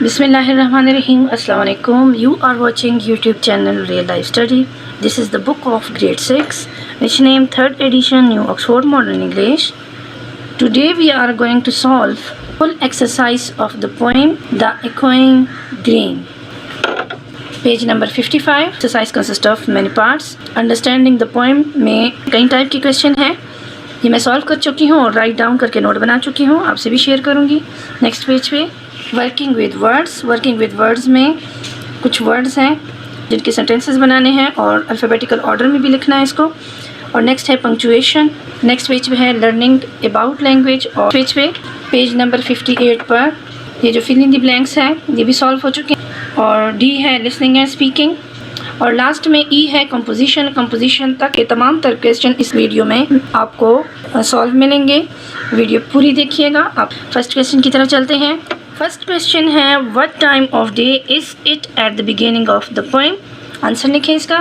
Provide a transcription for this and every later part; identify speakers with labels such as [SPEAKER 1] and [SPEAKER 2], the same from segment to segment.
[SPEAKER 1] Bismillahirrahmanirrahim. Assalamu alaikum. You are watching YouTube channel Real Life Study. This is the book of grade 6, which name 3rd edition New Oxford Modern English. Today we are going to solve full exercise of the poem The Echoing Green. Page number 55. Exercise consists of many parts. Understanding the poem में कई type के question हैं. ये मैं solve कर चुकी हूँ और राइट डाउन करके नोट बना चुकी हूँ, आपसे भी शेयर करूँगी. नेक्स्ट पेज पे वर्किंग विद वर्ड्स में कुछ वर्ड्स हैं जिनके सेंटेंसेस बनाने हैं और अल्फ़ाबेटिकल ऑर्डर में भी लिखना है इसको. और नेक्स्ट है पंक्चुएशन. नेक्स्ट पेज पे है लर्निंग अबाउट लैंग्वेज. और पेज पे पेज नंबर 58 पर ये जो फिल इन द ब्लैंक्स है ये भी सॉल्व हो चुके हैं. और डी है लिसनिंग एंड स्पीकिंग. और लास्ट में ई है कंपोजिशन तक के तमाम तर क्वेश्चन इस वीडियो में आपको सॉल्व मिलेंगे. वीडियो पूरी देखिएगा. आप फर्स्ट क्वेश्चन की तरफ चलते हैं. फर्स्ट क्वेश्चन है what time of day is it at the beginning of the poem. Answer लिखें इसका.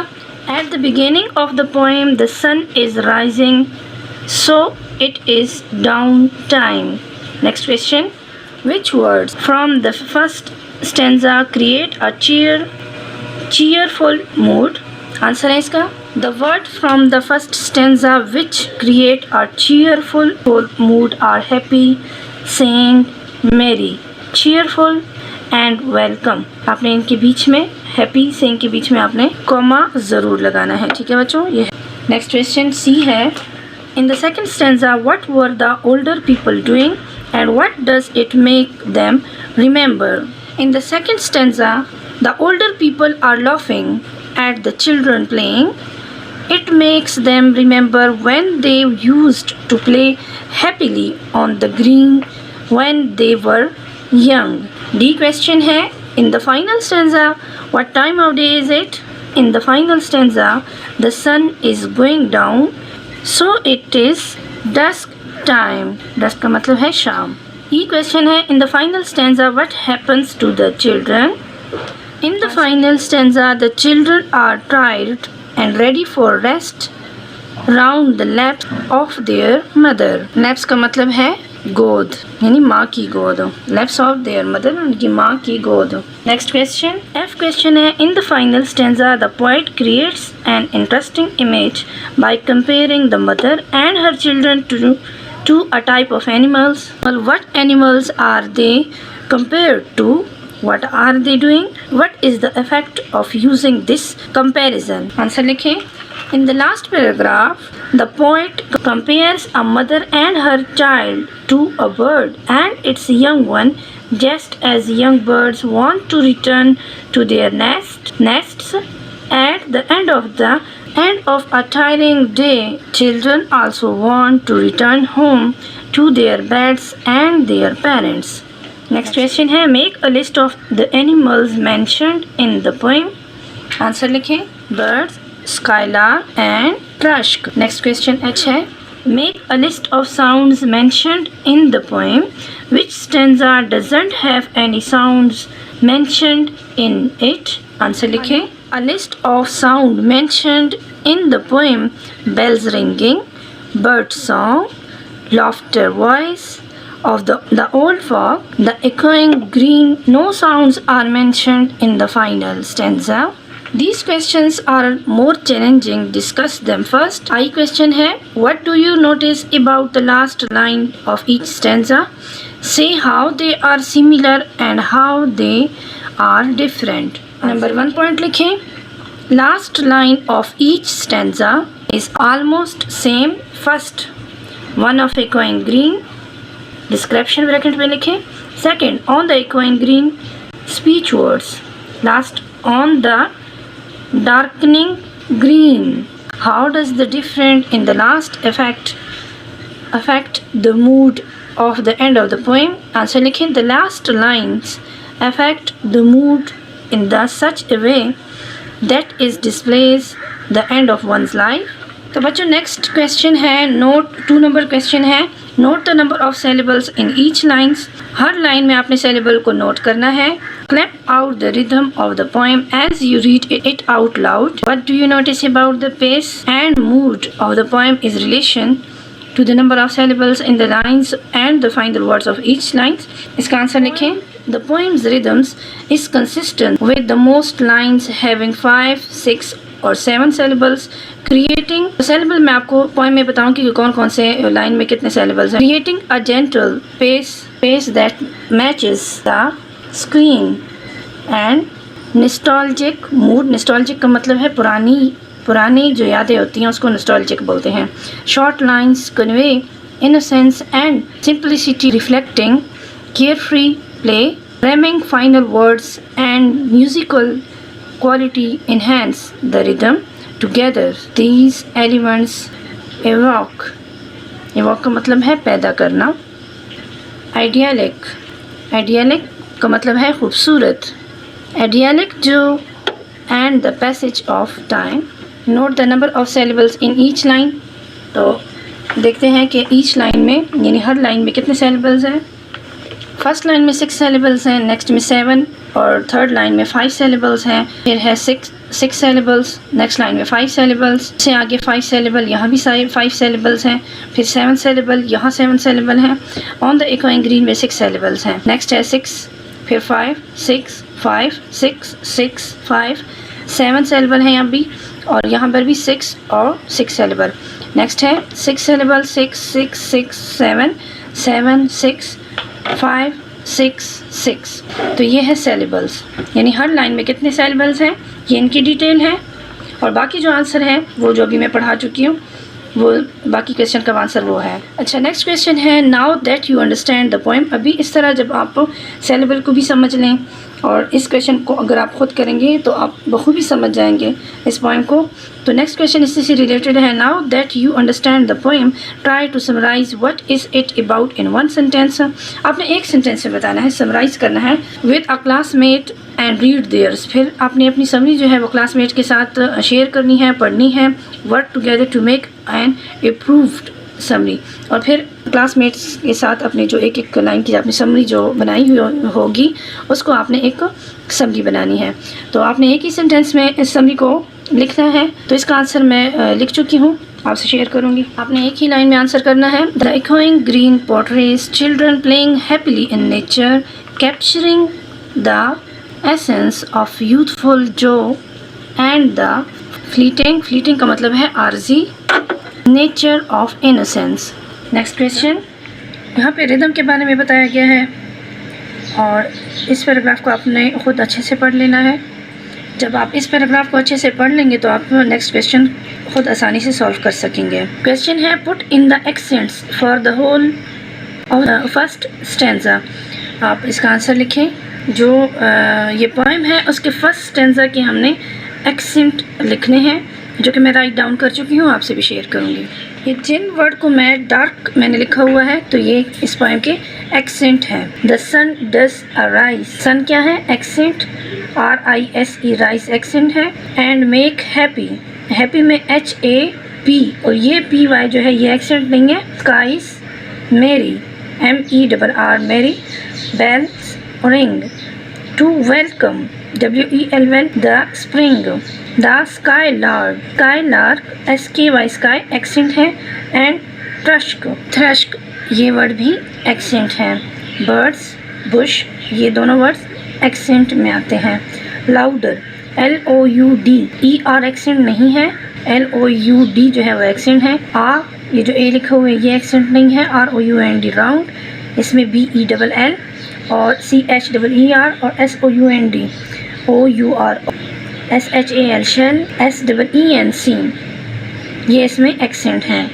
[SPEAKER 1] At the beginning of the poem the sun is rising so it is dawn time. Next question which words from the first stanza create a cheerful mood. Answer है इसका. The word from the first stanza which create a cheerful mood are happy, saying, merry, cheerful and welcome. आपने इनके बीच में happy, saying के बीच में आपने comma ज़रूर लगाना है. ठीक है बच्चों. ये नेक्स्ट क्वेश्चन सी है. In the second stanza what were the older people doing and what does it make them remember? In the second stanza the older people are laughing at the children playing. It makes them remember when they used to play happily on the green when they were young. D question है. In the final stanza, what time of day is it? In the final stanza, the sun is going down, so it is dusk time. Dusk का मतलब है शाम. E question है. In the final stanza, what happens to the children? In the final stanza, the children are tired and ready for rest round the laps of their mother. Laps का मतलब है गोद, यानी माँ की गोद. Laps of their mother, उनकी माँ की गोद. Next question. F question है. In the final stanza, the poet creates an interesting image by comparing the mother and her children to a type of animals. Well, what animals are they compared to? What are they doing? What is the effect of using this comparison? Answer लिखें. In the last paragraph, the poet compares a mother and her child to a bird and its young one, just as young birds want to return to their nests at the end of a tiring day. Children also want to return home to their beds and their parents. Next question है. Make a list of the animals mentioned in the poem. Answer लिखें. Birds, skylark and thrush. Next question H है. Make a list of sounds mentioned in the poem. Which stanza doesn't have any sounds mentioned in it? Answer लिखें. A list of sound mentioned in the poem: bells ringing, bird song, laughter voice of the old folk, the echoing green. No sounds are mentioned in the final stanza. These questions are more challenging. Discuss them first. I question है. What do you notice about the last line of each stanza? Say how they are similar and how they are different. Number 1 point लिखें. Last line of each stanza is almost same. First one of echoing green. Description bracket में लिखें. Second on the echoing green speech words. Last on the darkening green. How does the different in the last affect the mood of the end of the poem? Answer लिखें. The last lines affect the mood in such a way that it displays the end of one's life. तो बच्चों next question है. Note 2 number question है. Note the number of syllables in each lines. Her line में आपने syllable को note करना है. Clap out the rhythm of the poem as you read it out loud. What do you notice about the pace and mood of the poem is relation to the number of syllables in the lines and the final words of each line. इसका answer लिखें. The poem's rhythms is consistent with the most lines having 5, 6 or 7 syllables, creating syllable मैं आपको poem में बताऊंगी कि कौन कौन से line में कितने syllables हैं. Creating a gentle pace that matches the screen and nostalgic mood. Nostalgic का मतलब है पुरानी जो यादें होती हैं उसको nostalgic बोलते हैं. Short lines convey innocence and simplicity, reflecting carefree play. Rhyming final words and musical quality enhance the rhythm. Together these elements evoke का मतलब है पैदा करना. Idyllic का मतलब है खूबसूरत. Idyllic जो and the passage of time. Note the number of syllables in each line. तो देखते हैं कि each line में यानी हर line में कितने syllables हैं. फर्स्ट लाइन में 6 syllables हैं, नेक्स्ट में 7 और थर्ड लाइन में 5 syllables हैं. फिर है 6 syllables, नेक्स्ट लाइन में 5 syllables, से आगे 5 syllable, यहाँ भी 5 syllables हैं. फिर 7 syllable, यहाँ 7 syllable हैं. ऑन द echoing green में 6 syllables हैं. नेक्स्ट है 6, फिर 5, 6, 5, 6, 6, 5, 7 syllable हैं यहाँ भी और यहाँ पर भी 6 और 6 syllable. नेक्स्ट है 6 syllable, 6, 6, 6, 7, 7, 6, 5, 6, 6. तो ये है syllables, यानी हर लाइन में कितने syllables हैं ये इनकी डिटेल है. और बाकी जो आंसर है वो जो अभी मैं पढ़ा चुकी हूँ वो बाकी क्वेश्चन का आंसर वो है. अच्छा, नेक्स्ट क्वेश्चन है now that you understand the poem. अभी इस तरह जब आप syllable को भी समझ लें और इस क्वेश्चन को अगर आप खुद करेंगे तो आप बखूबी समझ जाएंगे इस पोएम को. तो नेक्स्ट क्वेश्चन इससे से रिलेटेड है. Now that you understand the poem, try to summarise what is it about in one sentence. आपने एक सेंटेंस में बताना है, समराइज करना है. With a classmate and read theirs. फिर आपने अपनी समरी जो है वो क्लासमेट के साथ शेयर करनी है, पढ़नी है. Work together to make an improved summary. और फिर क्लासमेट्स के साथ अपने जो एक लाइन की आपने समरी जो बनाई हुई होगी उसको आपने एक समरी बनानी है. तो आपने एक ही सेंटेंस में इस समरी को लिखना है. तो इसका आंसर मैं लिख चुकी हूँ, आपसे शेयर करूँगी. आपने एक ही लाइन में आंसर करना है. The echoing green portrays children playing happily in nature, capturing the essence of youthful joy and the fleeting का मतलब है आर्जी nature of innocence. Next question, यहाँ पे रिदम के बारे में बताया गया है और इस पैराग्राफ को आपने ख़ुद अच्छे से पढ़ लेना है. जब आप इस पैराग्राफ को अच्छे से पढ़ लेंगे तो आप नेक्स्ट क्वेश्चन ख़ुद आसानी से सॉल्व कर सकेंगे. क्वेश्चन है put in the accents for the whole of the first stanza. आप इसका आंसर लिखें. जो ये पोएम है उसके फर्स्ट स्टैंजा के हमने एक्सेंट लिखने हैं जो कि मैं राइट डाउन कर चुकी हूँ, आपसे भी शेयर करूँगी. ये जिन वर्ड को मैं डार्क मैंने लिखा हुआ है तो ये इस पोएम के एक्सेंट हैं. The sun does arise. Sun क्या है? एक्सेंट. RISE राइस एक्सेंट है. And make happy. हैप्पी में HAP और ये PY जो है ये एक्सेंट नहीं है. Skies merry MERR merry. Bells ring. To welcome WEL the spring. The skylark SKY sky accent है. एंड थ्रश्क ये वर्ड भी एक्सेंट है. बर्ड्स बुश ये दोनों वर्ड्स एक्सेंट में आते हैं. लाउडर LOUD ER एक्सेंट नहीं है. LOUD जो है वो एक्सेंट है. ये जो A लिखा हुआ है ये एक्सेंट नहीं है. ROUND राउंड, इसमें BELL और CHEER और SOUND OUR SHAL shell SEEN seen ये इसमें एक्सेंट हैं.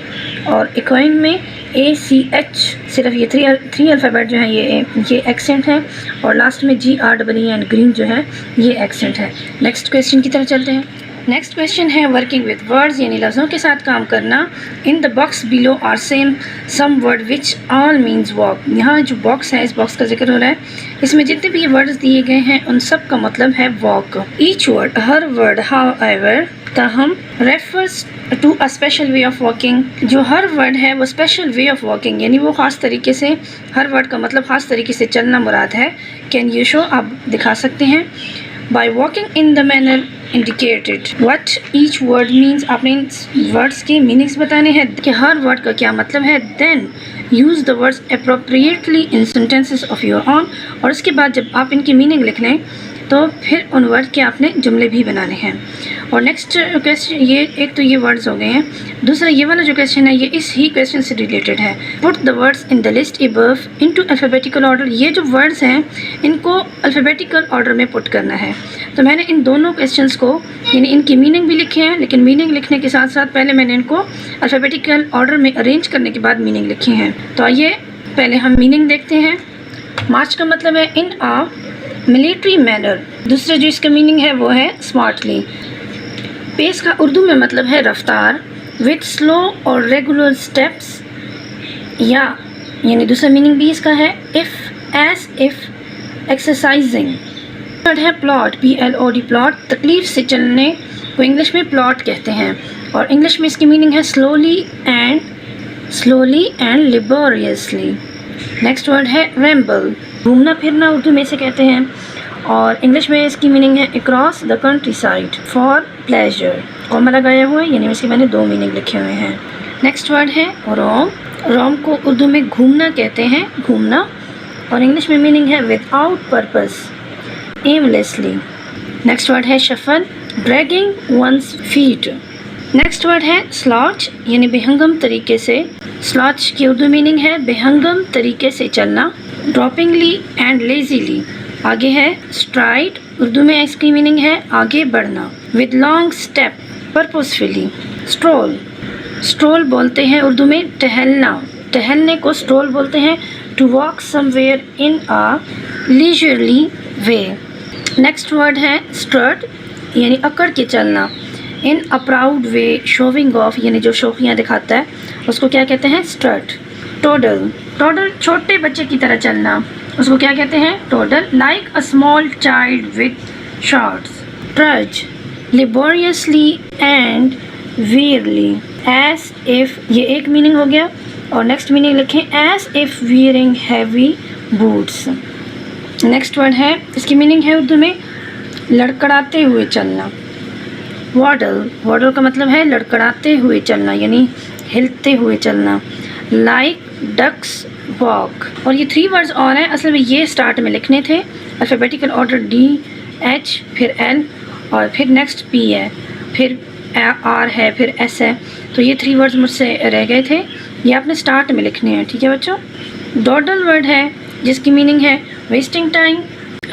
[SPEAKER 1] और इक्वाइन में ACH सिर्फ ये थ्री अल्फ़ाबेट जो हैं ये एक्सेंट है. और लास्ट में GREEN ग्रीन जो है ये एक्सेंट है. नेक्स्ट क्वेश्चन की तरफ चलते हैं. नेक्स्ट क्वेश्चन है वर्किंग विद वर्ड्स यानी लफ्ज़ों के साथ काम करना. In the box below are same some word which all means walk. यहाँ जो बॉक्स है इस बॉक्स का जिक्र हो रहा है. इसमें जितने भी वर्ड्स दिए गए हैं उन सब का मतलब है वॉक. ईच वर्ड हर वर्ड हाउएवर ताहम refers to a special way of walking. जो हर वर्ड है वो स्पेशल वे ऑफ वॉकिंग यानी वो ख़ास तरीके से, हर वर्ड का मतलब ख़ास तरीके से चलना मुराद है. कैन यू शो आप दिखा सकते हैं. by walking in the manner indicated. What each word means, आपने इन वर्ड्स के मीनिंग्स बताने हैं कि हर वर्ड का क्या मतलब है. Then use the words appropriately in sentences of your own. और उसके बाद जब आप इनकी मीनिंग लिख लें तो फिर उन वर्ड के आपने जुमले भी बनाने हैं. और नेक्स्ट क्वेश्चन, ये एक तो ये वर्ड्स हो गए हैं. दूसरा ये वाला जो क्वेश्चन है ये इस ही क्वेश्चन से रिलेटेड है. Put the words in the list above into alphabetical order. ये जो वर्ड्स हैं इनको अल्फ़ाबेटिकल ऑर्डर में पुट करना है. तो मैंने इन दोनों क्वेश्चंस को यानी इनकी मीनिंग भी लिखे हैं, लेकिन मीनिंग लिखने के साथ साथ पहले मैंने इनको अल्फ़ाबेटिकल ऑर्डर में अरेंज करने के बाद मीनिंग लिखी हैं. तो आइए पहले हम मीनिंग देखते हैं. मार्च का मतलब है इन आ मिलिट्री मैनर. दूसरा जो इसका मीनिंग है वो है स्मार्टली. पेस का उर्दू में मतलब है रफ्तार. विथ स्लो और रेगुलर स्टेप्स या यानी दूसरा मीनिंग भी इसका है if as if exercising. Third है प्लॉट, PLOD प्लॉट. तकलीफ से चलने को इंग्लिश में प्लॉट कहते हैं और इंग्लिश में इसकी मीनिंग है slowly and laboriously. Next word है रैम्बल. घूमना फिरना उर्दू में से कहते हैं और इंग्लिश में इसकी मीनिंग है across the country side for pleasure. Comma लगाया हुआ है यानी इसके मैंने दो मीनिंग लिखे हुए हैं. नेक्स्ट वर्ड है रोम. रोम को उर्दू में घूमना कहते हैं, घूमना, और इंग्लिश में मीनिंग है without purpose, aimlessly. Next word है shuffle, dragging one's feet. Next word है स्लॉच यानी बेहंगम तरीके से. स्लॉच की उर्दू मीनिंग है बेहंगम तरीके से चलना. ड्रॉपिंगली एंड लेजीली. आगे है स्ट्राइड. उर्दू में इसकी मीनिंग है आगे बढ़ना. With long step, purposefully. Stroll. Stroll बोलते हैं उर्दू में टहलना. टहलने को स्ट्रोल बोलते हैं. To walk somewhere in a leisurely way. Next word है स्ट्रट यानी अकड़ के चलना. In a proud way, showing off यानी जो शोखियाँ दिखाता है उसको क्या कहते हैं स्ट्रट. टोडल. टोडल छोटे बच्चे की तरह चलना, उसको क्या कहते हैं toddle. Like a small child with shorts. Trudge, laboriously and wearily. As if, ये एक मीनिंग हो गया और नेक्स्ट मीनिंग लिखें as if wearing heavy boots. Next word है इसकी मीनिंग है उर्दू में लड़खड़ाते हुए चलना. वॉडल. वॉडल का मतलब है लड़खड़ाते हुए चलना यानी हिलते हुए चलना. Like ducks walk. और ये 3 वर्ड्स और हैं, असल में ये स्टार्ट में लिखने थे. अल्फ़ाबेटिकल ऑर्डर DH फिर L और फिर नेक्स्ट P है, फिर R है, फिर S है. तो ये 3 वर्ड्स मुझसे रह गए थे, ये आपने स्टार्ट में लिखने हैं. ठीक है बच्चों. डॉडल वर्ड है जिसकी मीनिंग है वेस्टिंग टाइम,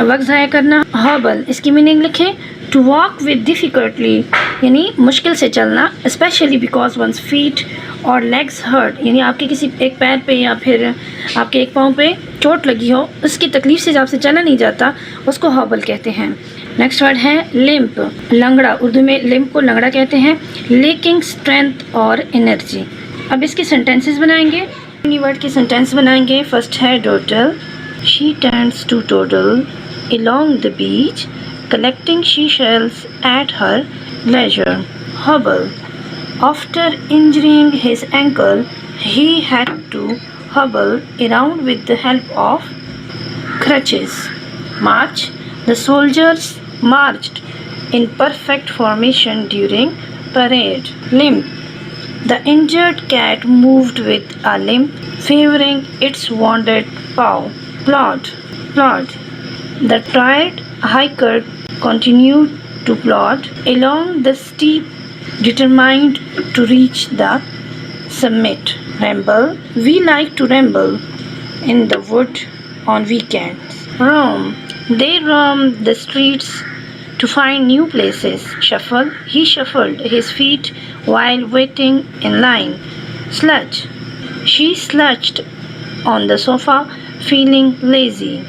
[SPEAKER 1] वक्त ज़ाया करना. हर्बल, इसकी मीनिंग लिखें टू वॉक विद डिफ़िकल्टली यानी मुश्किल से चलना. स्पेशली बिकॉज वंस फीट और लेग्स हर्ट यानी आपके किसी एक पैर पे या फिर आपके एक पाँव पे चोट लगी हो, उसकी तकलीफ़ से जब आपसे चला नहीं जाता उसको हर्बल कहते हैं. नेक्स्ट वर्ड है लिम्प. लंगड़ा. उर्दू में लिम्प को लंगड़ा कहते हैं. लेकिंग स्ट्रेंथ और एनर्जी. अब इसके सेंटेंसेस बनाएंगे. इन्हीं वर्ड के सेंटेंस बनाएंगे. फर्स्ट है toddle. She turns to toddle along the beach collecting seashells at her leisure. Hobble. After injuring his ankle, he had to hobble around with the help of crutches. March. The soldiers marched in perfect formation during parade. Limp. The injured cat moved with a limp, favoring its wounded paw. Plod. Plod. The tired hiker continued to plod along the steep, determined to reach the summit. Ramble. We like to ramble in the wood on weekends. Roam. They roamed the streets to find new places. Shuffle. He shuffled his feet while waiting in line. Sludge. She sludged on the sofa, feeling lazy.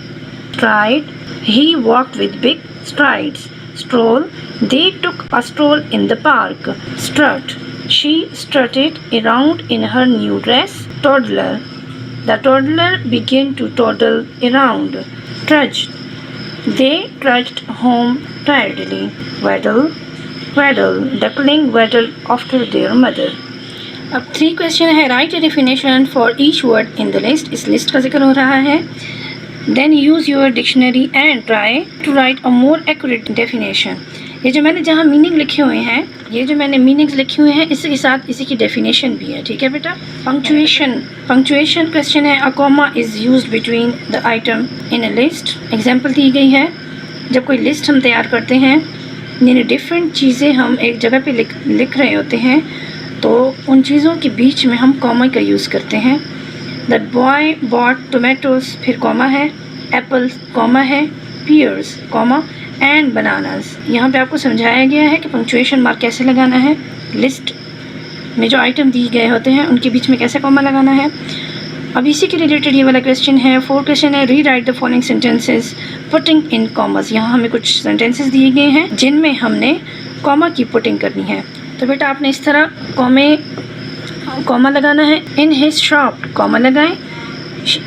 [SPEAKER 1] Stride. He walked with big strides. Stroll. They took a stroll in the park. Strut. She strutted around in her new dress. Toddler. The toddler began to toddle around. Trudge. They trudged home tiredly. Waddle. Waddle. Duckling waddled after their mother. अब 3 question है. Right a definition for each word in the list. इस list का जिक्र हो रहा है. Then use your dictionary and try to write a more accurate definition. ये जो मैंने जहाँ मीनिंग लिखे हुए हैं, ये जो मैंने मीनिंग्स लिखे हुए हैं, इसी के साथ इसी की डेफिनेशन भी है, ठीक है बेटा. पंक्चुएशन क्वेश्चन है. A comma is used between the item in a list. Example दी गई है, जब कोई लिस्ट हम तैयार करते हैं, यानी डिफरेंट चीज़ें हम एक जगह पे लिख रहे होते हैं, तो उन चीज़ों के बीच में हम कॉमा का यूज़ करते हैं. दैट बॉय बॉट टोमेटोज, फिर कॉमा है. एप्पल्स कॉमा है. Pears comma and bananas. यहाँ पे आपको समझाया गया है कि पंक्चुएशन मार्क कैसे लगाना है. लिस्ट में जो आइटम दिए गए होते हैं उनके बीच में कैसे कॉमा लगाना है. अब इसी के रिलेटेड ये वाला क्वेश्चन है. 4 क्वेश्चन है. री right the following sentences putting in commerce. यहाँ हमें कुछ सेंटेंसेस दिए गए हैं जिनमें हमने कॉमा की पुटिंग करनी है. तो बेटा आपने इस तरह कॉमा लगाना है. इन हिज शॉप कॉमा लगाएं.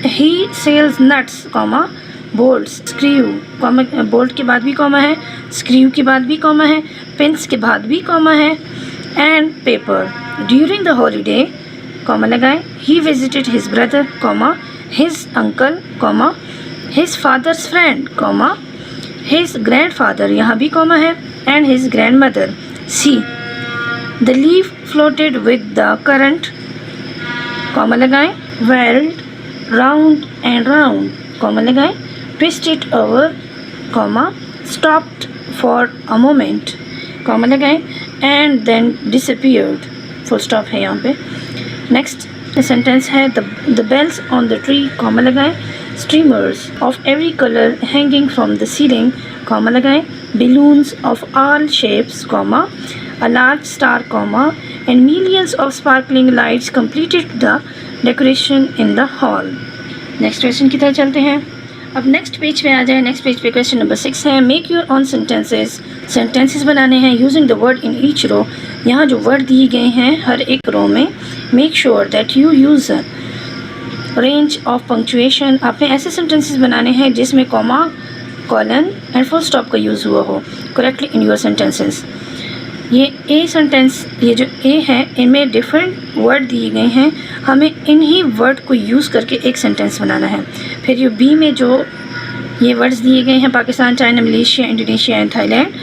[SPEAKER 1] He sells nuts comma bolts. Screw comma, bolt के बाद भी कॉमा है. स्क्रू के बाद भी कॉमा है. पेंस के बाद भी कॉमा है. And paper. During the holiday comma लगाएं. He visited his brother comma his uncle comma his father's friend comma his grandfather, यहाँ भी कॉमा है. And his grand mother. See the leaf floated with the current comma लगाएं. Whirled round and round comma लगाएं. Twisted over comma stopped for a moment comma लगाएं. And then disappeared, full stop है यहाँ पे. Next sentence है the bells on the tree comma लगाएं. Streamers of every colour hanging from the ceiling comma लगाएं. balloons of all shapes comma a large star comma and millions of sparkling lights completed the decoration in the hall. Next question की तरफ चलते हैं. अब next page पे आ जाए. Next page पे क्वेश्चन नंबर 6 है. मेक योर ऑन सेंटेंसेस बनाने हैं using the word in each row. यहाँ जो वर्ड दिए गए हैं हर एक रो में, make sure that you use range of punctuation. आपने ऐसे सेंटेंसेस बनाने हैं जिसमें comma, colon and full stop का यूज़ हुआ हो करेक्टली इन योर सेंटेंसेस. ये ए सेंटेंस, ये जो ए है, इनमें डिफरेंट वर्ड दिए गए हैं. हमें इन्हीं वर्ड को यूज़ करके एक सेंटेंस बनाना है. फिर ये बी में जो ये वर्ड्स दिए गए हैं, Pakistan, China, Malaysia, Indonesia and Thailand,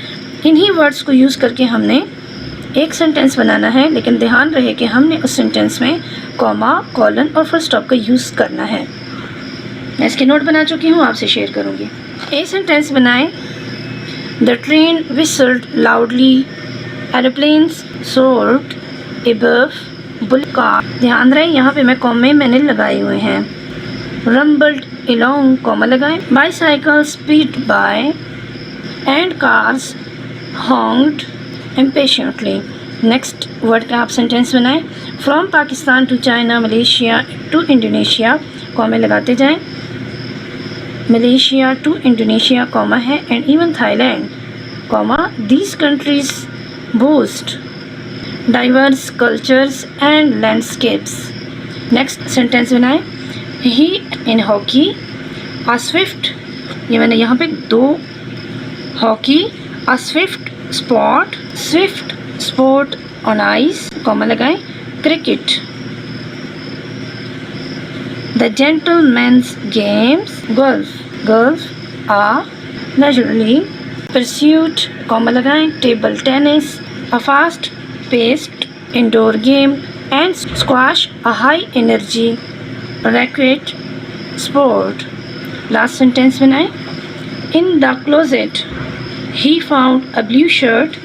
[SPEAKER 1] इन्हीं वर्ड्स को यूज़ करके हमने एक सेंटेंस बनाना है. लेकिन ध्यान रहे कि हमने उस सेंटेंस में कॉमा, कॉलन और फुल स्टॉप का यूज़ करना है. मैं इसके नोट बना चुकी हूँ, आपसे शेयर करूँगी. ए सेंटेंस बनाएं. The train whistled loudly. Aeroplanes sword above bull car. ध्यान रहे यहाँ पे मैं कॉमे मैंने लगाए हुए हैं. रम्बल्ड along कॉमा लगाएं. Bicycle speed by and cars honked impatiently. Next word का आप सेंटेंस बनाएं. From Pakistan to China, Malaysia to Indonesia कॉमे लगाते जाएं. मलेशिया टू इंडोनेशिया कॉमा है. And even Thailand comma these countries boast diverse cultures and landscapes. Next sentence बनाएं. He in hockey a swift, ये मैंने यहाँ पे 2 hockey, a swift sport on ice comma लगाएं. Cricket. The gentlemen's games. Golf are leisurely pursuit comma लगाएं. Table tennis a fast paced indoor game and squash a high energy racket sport. Last sentence बनाएं. in the closet he found a blue shirt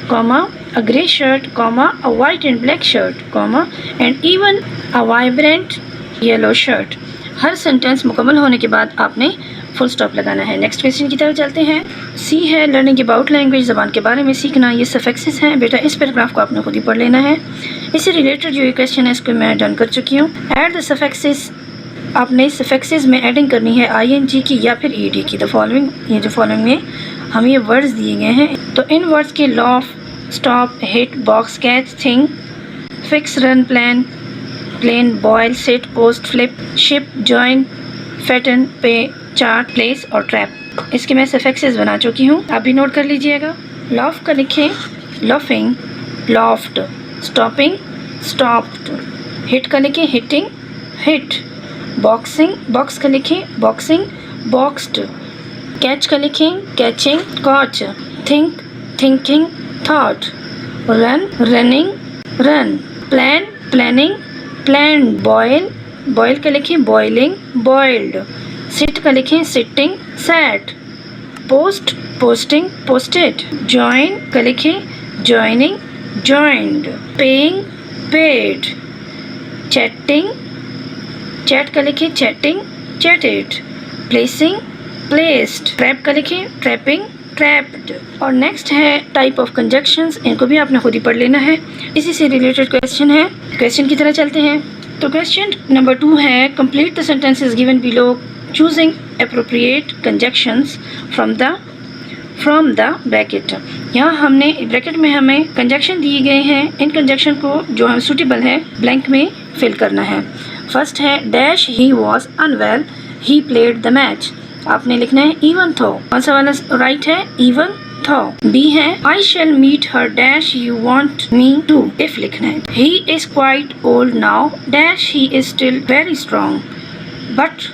[SPEAKER 1] comma a grey shirt comma a white and black shirt comma and even a vibrant yellow shirt. Her sentence मुकम्मल होने के बाद आपने full stop लगाना है. Next question की तरफ चलते हैं. सी है लर्निंग अबाउट लैंग्वेज, ज़बान के बारे में सीखना. ये सफिक्सेस हैं बेटा. इस पैराग्राफ को आपने खुद ही पढ़ लेना है. इससे रिलेटेड जो ये क्वेश्चन है इसको मैं डन कर चुकी हूँ. Add the suffixes. आपने सफिक्सेस में एडिंग करनी है ING की या फिर ED की. द फॉलोइंग, ये जो फॉलोइंग में हमें ये वर्ड्स दिए गए हैं, तो इन वर्ड्स के laugh, stop, hit, box, catch, thing, fix, run, plan, plane, boil, set, post, flip, ship, join, fatten, pay, chart, place और ट्रैप. इसके मैं सफिक्सेस बना चुकी हूँ, आप भी नोट कर लीजिएगा. लॉफ का लिखें laughing, loft. Stopping, stopped. Hit का लिखें हिटिंग, हिट. बॉक्सिंग, बॉक्स का लिखें बॉक्सिंग, बॉक्स्ड। कैच का लिखें catching, caught. Think, thinking, thought. Run, running, run. Plan, planning, planned. Boil, boil का लिखें बॉइलिंग, बॉइल्ड। सिट का लिखें sitting, sat. Post, posting, posted. Join का लिखें joining, joined. Paying, paid. Chatting, chat का लिखें chatting, chatted. Placing, placed. Trap का लिखें ट्रैपिंग, ट्रैप्ड। और नेक्स्ट है टाइप ऑफ कंजक्शंस, इनको भी आपने खुद ही पढ़ लेना है। इसी से रिलेटेड क्वेश्चन है, क्वेश्चन की तरह चलते हैं। तो क्वेश्चन नंबर 2 है complete the sentences given below choosing appropriate conjunctions from the bracket. यहाँ हमने ब्रैकेट में हमें कंजक्शन दिए गए हैं, इन कंजक्शन को जो हम सूटेबल है ब्लैंक में फिल करना है। फर्स्ट है dash he was unwell he played the match. आपने लिखना है इवन थो। कौन सा वाला राइट है? Even though. बी है I shall meet her dash you want me to. If लिखना है he is quite old now dash he is still very strong but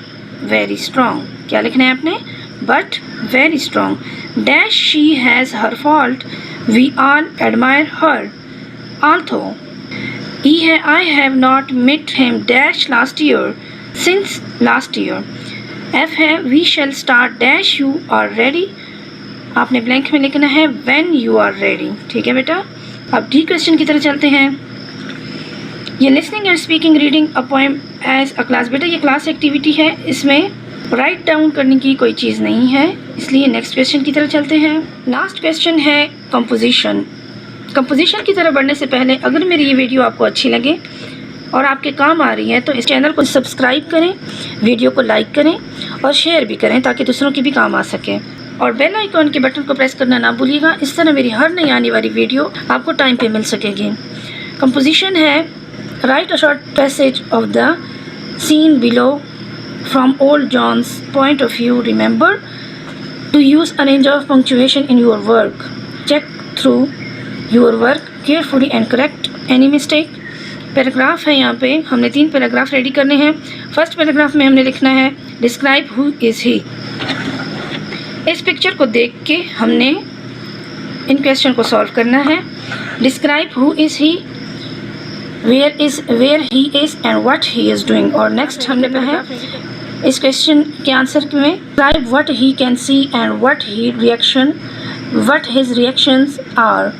[SPEAKER 1] very strong. क्या लिखना है आपने? But very strong. Dash she has her fault we all admire her although. E है I have not met him dash last year since last year. F है we shall start dash you are ready. आपने blank में लिखना है when you are ready. ठीक है बेटा। अब डी क्वेश्चन की तरफ चलते हैं। ये listening and speaking reading a poem as a class. बेटा ये क्लास एक्टिविटी है, इसमें राइट डाउन करने की कोई चीज़ नहीं है, इसलिए नेक्स्ट क्वेश्चन की तरफ चलते हैं। लास्ट क्वेश्चन है कंपोजिशन। कंपोजिशन की तरफ बढ़ने से पहले अगर मेरी ये वीडियो आपको अच्छी लगे और आपके काम आ रही है तो इस चैनल को सब्सक्राइब करें, वीडियो को लाइक करें और शेयर भी करें ताकि दूसरों की भी काम आ सके। और बेल आइकॉन के बटन को प्रेस करना ना भूलिएगा, इस तरह मेरी हर नई आने वाली वीडियो आपको टाइम पे मिल सकेगी। कंपोजिशन है write a short passage of the scene below from old John's point of view. Remember to use a range of punctuation in your work. Check through your work carefully and correct any mistake. Paragraph है, यहाँ पे हमने 3 paragraph ready करने हैं। First paragraph में हमने लिखना है डिस्क्राइब हु इज़ ही। इस पिक्चर को देख के हमने इन क्वेश्चन को सॉल्व करना है। Describe who is he, where he is and what he is doing. और नेक्स्ट हमने पढ़ा है इस क्वेश्चन के आंसर में describe what he can see and what his reactions are.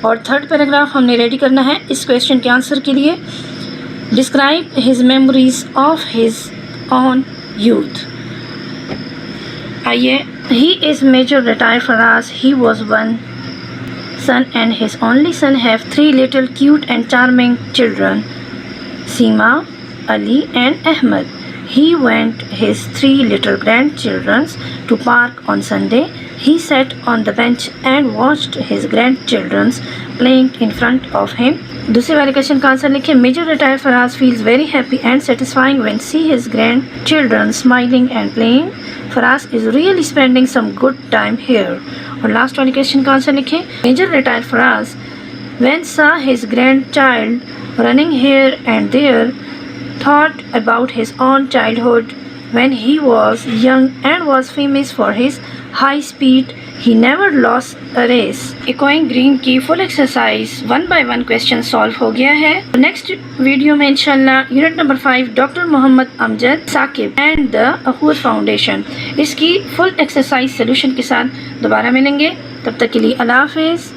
[SPEAKER 1] और थर्ड पैराग्राफ हमने रेडी करना है इस क्वेश्चन के आंसर के लिए। Describe his memories of his own youth. आइए। He is major retire Faraz he was one son and his only son have 3 little cute and charming children, Seema, Ali and Ahmed. He went his 3 little grandchildren to park on Sunday. He sat on the bench and watched his grandchildren playing in front of him. दूसरे वाले question का answer लिखें। Major retire Faraz feels very happy and satisfying when see his grandchildren smiling and playing. Faraz is really spending some good time here. और last वाले question का answer लिखें। Major retire Faraz when saw his grandchild running here and there thought about his own childhood when he was young and was famous for his high speed. He never lost a race. Echoing green की full exercise 1 by 1 question solve हो गया है। Next video में इंशाल्लाह unit number 5 doctor Mohammad Amjad Saqib and the अहूर foundation, इसकी full exercise solution के साथ दोबारा मिलेंगे। तब तक के लिए अल्लाह हाफिज़।